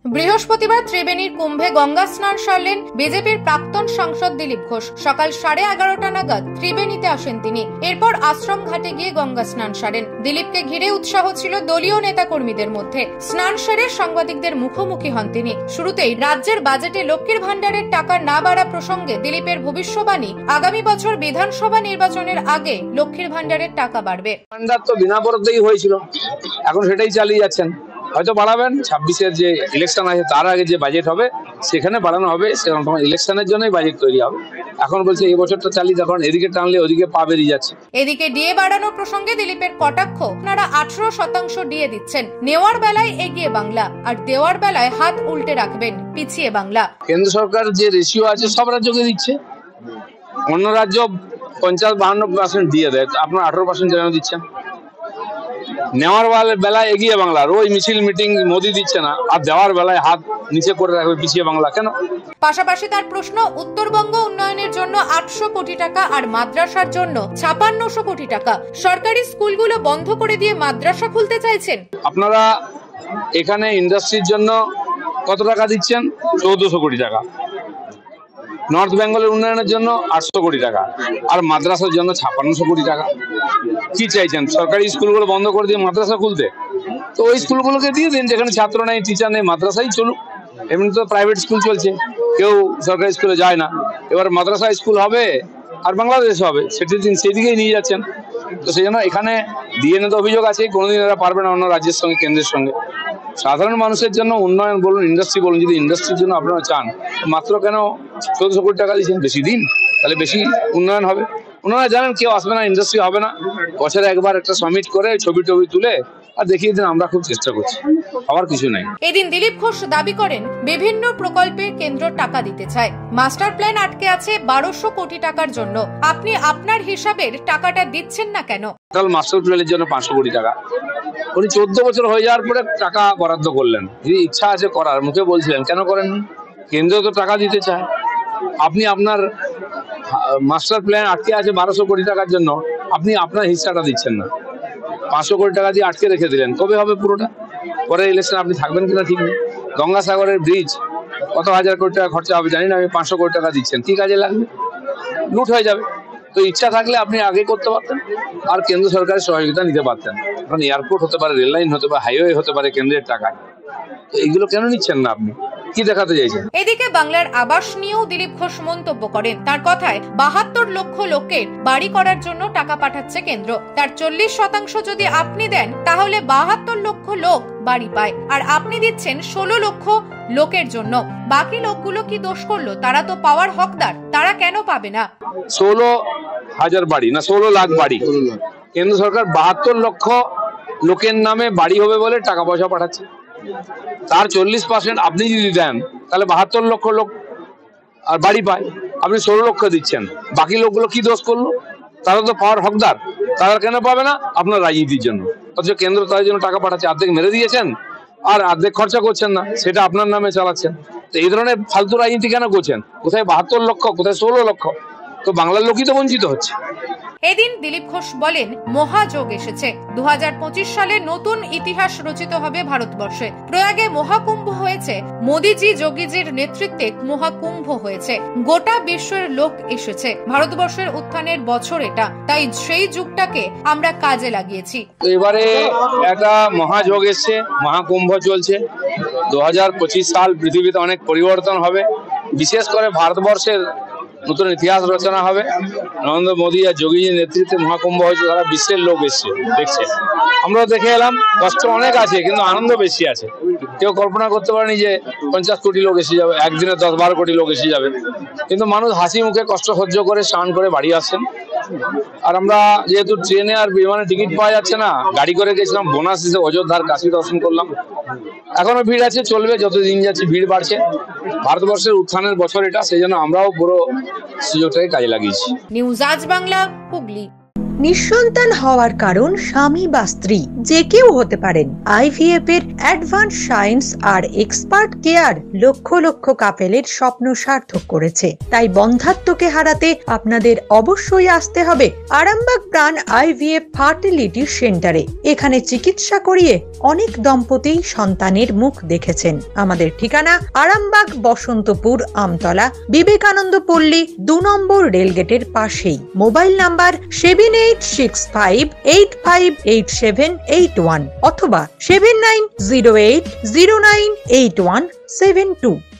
বৃহস্পতিবার ত্রিবেণীর কুম্ভে গঙ্গা স্নান সারলেন বিজেপির প্রাক্তন সাংসদ দিলীপ ঘোষ। সকাল 11:30টা নাগাদ ত্রিবেণীতে আসেন তিনি। এরপর আশ্রম ঘাটে গিয়ে গঙ্গা স্নান সারেন। দিলীপকে ঘিরে উৎসাহ ছিল দলীয় নেতাকর্মীদের মধ্যে। স্নান সেরে সাংবাদিকদের মুখোমুখি হন তিনি। শুরুতেই রাজ্যের বাজেটে লক্ষ্মীর ভান্ডারের টাকা না বাড়া প্রসঙ্গে দিলীপের ভবিষ্যবাণী, আগামী বছর বিধানসভা নির্বাচনের আগে লক্ষ্মীর ভান্ডারের টাকা বাড়বে। ভান্ডার তো বিনা বরাদ্দেই হয়েছিল, এখন সেটাই চালিয়ে যাচ্ছেন। হয়তো বাড়াবেন 26-এর যে ইলেকশন আছে তার আগে যে বাজেট হবে সেখানে বাড়ানো হবে, সেরকম ইলেকশনের জন্যই বাজেট তৈরি হবে। এখন বলছে এই বছরটা চালিয়ে তখন এদিকে টানলে ওদিকে পা বেরিয়ে যাচ্ছে। এদিকে ডিএ বাড়ানোর প্রসঙ্গে দিলীপের কটাক্ষ, আপনারা 18% ডিএ দিচ্ছেন, নেওয়ার বেলায় এগিয়ে বাংলা আর দেওয়ার বেলায় হাত উল্টে রাখবেন পিছিয়ে বাংলা। কেন্দ্র সরকার যে রেশিও আছে সব রাজ্যকে দিচ্ছে, অন্য রাজ্য 50-52% দিয়ে দেয়, আপনারা 18% কেন দিচ্ছেন? নেওয়ার বেলায় এগিয়ে বাংলা, রোজ মিছিল মিটিং মোদি দিচ্ছে না, আর দেওয়ার বেলায় হাত নিচে করে রাখবে পিছিয়ে বাংলা কেন? পাশাপাশি তার প্রশ্ন, উত্তরবঙ্গ উন্নয়নের জন্য 800 কোটি টাকা আর মাদ্রাসার জন্য 5600 কোটি টাকা, সরকারি স্কুলগুলো বন্ধ করে দিয়ে মাদ্রাসা খুলতে চাইছেন। আপনারা এখানে ইন্ডাস্ট্রির জন্য কত টাকা দিচ্ছেন? 1400 কোটি টাকা। নর্থ বেঙ্গলের উন্নয়নের জন্য 800 কোটি টাকা, আর মাদ্রাসার জন্য 5600 কোটি টাকা। কি চাইছেন? সরকারি স্কুলগুলো বন্ধ করে দিয়ে মাদ্রাসা খুলতে? তো ওই স্কুলগুলোকে দিয়ে দিন যেখানে ছাত্র নেই, টিচার নেই, মাদ্রাসাই চলুক। এমনি তো প্রাইভেট স্কুল চলছে, কেউ সরকারি স্কুলে যায় না। এবার মাদ্রাসা স্কুল হবে আর বাংলাদেশ হবে, সেদিকেই নিয়ে যাচ্ছেন। তো সেই জন্য এখানে ডিএনএ তো অভিযোগ আছে, কোনোদিন এরা পারবে না অন্য রাজ্যের সঙ্গে কেন্দ্রের সঙ্গে। সাধারণ মানুষের জন্য উন্নয়ন বলুন, ইন্ডাস্ট্রি বলুন, যদি ইন্ডাস্ট্রির জন্য আপনারা চান, মাত্র কেন 1400 কোটি টাকা দিচ্ছেন? বেশি দিন, তাহলে বেশি উন্নয়ন হবে। ওনারা জানেন কেউ আসবে না, ইন্ডাস্ট্রি হবে না, বছরে একবার একটা সামিট করে ছবি টবি তুলে আর দেখিয়ে দিন আমরা খুব চেষ্টা করছি, আবার কিছু নাই। এদিন দিলীপ ঘোষ দাবি করেন বিভিন্ন প্রকল্পে কেন্দ্র টাকা দিতে চায়, মাস্টার প্ল্যান আটকে আছে 1200 কোটি টাকার জন্য, আপনি আপনার হিসাবের টাকাটা দিচ্ছেন না কেন? মাস্টার প্ল্যানের জন্য 500 কোটি টাকা উনি 14 বছর হয়ে যাওয়ার পরে টাকা বরাদ্দ করলেন। যদি ইচ্ছা আছে করার, মুখে বলছিলেন, কেন করেন? কেন্দ্র তো টাকা দিতে চায়। আপনি আপনার মাস্টার প্ল্যান আটকে আছে 1200 কোটি টাকার জন্য, আপনি আপনার হিস্সাটা দিচ্ছেন না, 500 কোটি টাকা দিয়ে আটকে রেখে দিলেন। কবে হবে পুরোটা? পরে ইলেকশন আপনি থাকবেন কিনা ঠিক নেই। গঙ্গাসাগরের ব্রিজ কত হাজার কোটি টাকা খরচা হবে জানি না, আমি 500 কোটি টাকা দিচ্ছেন, কি কাজে লাগবে? লুট হয়ে যাবে। তো ইচ্ছা থাকলে আপনি আগে করতে পারতেন আর কেন্দ্র সরকারের সহযোগিতা নিতে পারতেন। কারণ এয়ারপোর্ট হতে পারে, রেল লাইন হতে পারে, হাইওয়ে হতে পারে কেন্দ্রের টাকায়। তো এইগুলো কেন নিচ্ছেন না আপনি? কি দেখাতে চাইছেন? এদিকে বাংলার আবাস নিয়েও দিলীপ ঘোষ মন্তব্য করেন। তার কথায় 72 লক্ষ লোকের বাড়ি করার জন্য টাকা পাঠাচ্ছে কেন্দ্র, তার 40% যদি আপনি দেন তাহলে 72 লক্ষ লোক বাড়ি পায়, আর আপনি দিচ্ছেন 16 লক্ষ লোকের জন্য। বাকি লোকগুলো কি দোষ করলো? তারা তো পাওয়ার হকদার, তারা কেন পাবে না? 16,000 বাড়ি না 16 লাখ বাড়ি, কেন্দ্র সরকার 72 লক্ষ লোকের নামে বাড়ি হবে বলে টাকা পয়সা পাঠাচ্ছে। তার 40% আপনি যদি দেন তাহলে 72 লক্ষ লোক আর বাড়ি পায়, আপনি 16 লক্ষ দিচ্ছেন। বাকি লোকগুলো কি দোষ করলো? তারা তো পাওয়ার হকদার, তারা কেন পাবে না? আপনার রাজনীতির জন্য। অথচ কেন্দ্র তাদের জন্য টাকা পাঠাচ্ছে, অর্ধেক মেরে দিয়েছেন আর অর্ধেক খরচা করছেন না, সেটা আপনার নামে চালাচ্ছেন। তো এই ধরনের ফালতু রাজনীতি কেন করছেন? কোথায় 72 লক্ষ, কোথায় 16 লক্ষ? তো বাংলার লোকই তো বঞ্চিত হচ্ছে। এদিন দিলীপ ঘোষ বলেন, মহাযোগ এসেছে। 2025 সালে নতুন ইতিহাস রচিত হবে ভারতবর্ষে। প্রয়াগে মহাকুম্ভ হয়েছে, মোদিজি যোগীজির নেতৃত্বে মহাকুম্ভ হয়েছে, গোটা বিশ্বের লোক এসেছে। ভারতবর্ষের উত্থানের বছর এটা, তাই সেই যুগটাকে আমরা কাজে লাগিয়েছি। এবারে একটা মহাযোগ এসছে, মহাকুম্ভ চলছে। 2025 সাল পৃথিবীতে অনেক পরিবর্তন হবে, বিশেষ করে ভারতবর্ষের নতুন ইতিহাস রচনা হবে। নরেন্দ্র মোদী আর যোগীজির নেতৃত্বে মহাকুম্ভ হয়েছে, তারা বিশ্বের লোক এসছে, দেখছে। আমরাও দেখে এলাম, কষ্ট অনেক আছে কিন্তু আনন্দ বেশি আছে। কেউ কল্পনা করতে পারেনি যে 50 কোটি লোক এসে যাবে, একদিনে 10-12 কোটি লোক এসে যাবে। কিন্তু মানুষ হাসি মুখে কষ্ট সহ্য করে স্নান করে বাড়ি আসছেন। আর আমরা যেহেতু ট্রেনে আর বিমানে টিকিট পাওয়া যাচ্ছে না, গাড়ি করে গেছিলাম, বোনাস হিসেবে অযোধ্যার কাশী দর্শন করলাম। এখনো ভিড় আছে, চলবে, যত দিন যাচ্ছে ভিড় বাড়ছে। ভারতবর্ষের উত্থানের বছর এটা, সেই জন্য আমরাও পুরো সুযোগটাকে কাজে লাগিয়েছি। নিউজ আজ বাংলা, হুগলি। নিঃসন্তান হওয়ার কারণ স্বামী বা স্ত্রী যে কেউ হতে পারেন। IVF এর অ্যাডভান্স সায়েন্স আর এক্সপার্ট কেয়ার লক্ষ লক্ষ কাপেলের স্বপ্ন সার্থক করেছে। তাই বন্ধাত্বকে হারাতে আপনাদের অবশ্যই আসতে হবে আরামবাগ প্রাণ IVF ফার্টিলিটি সেন্টারে। এখানে চিকিৎসা করিয়ে অনেক দম্পতি সন্তানের মুখ দেখেছেন। আমাদের ঠিকানা আরামবাগ বসন্তপুর আমতলা বিবেকানন্দ পল্লী 2 নম্বর রেলগেটের পাশেই। মোবাইল নাম্বার 7865858781 অথবা 7908098172।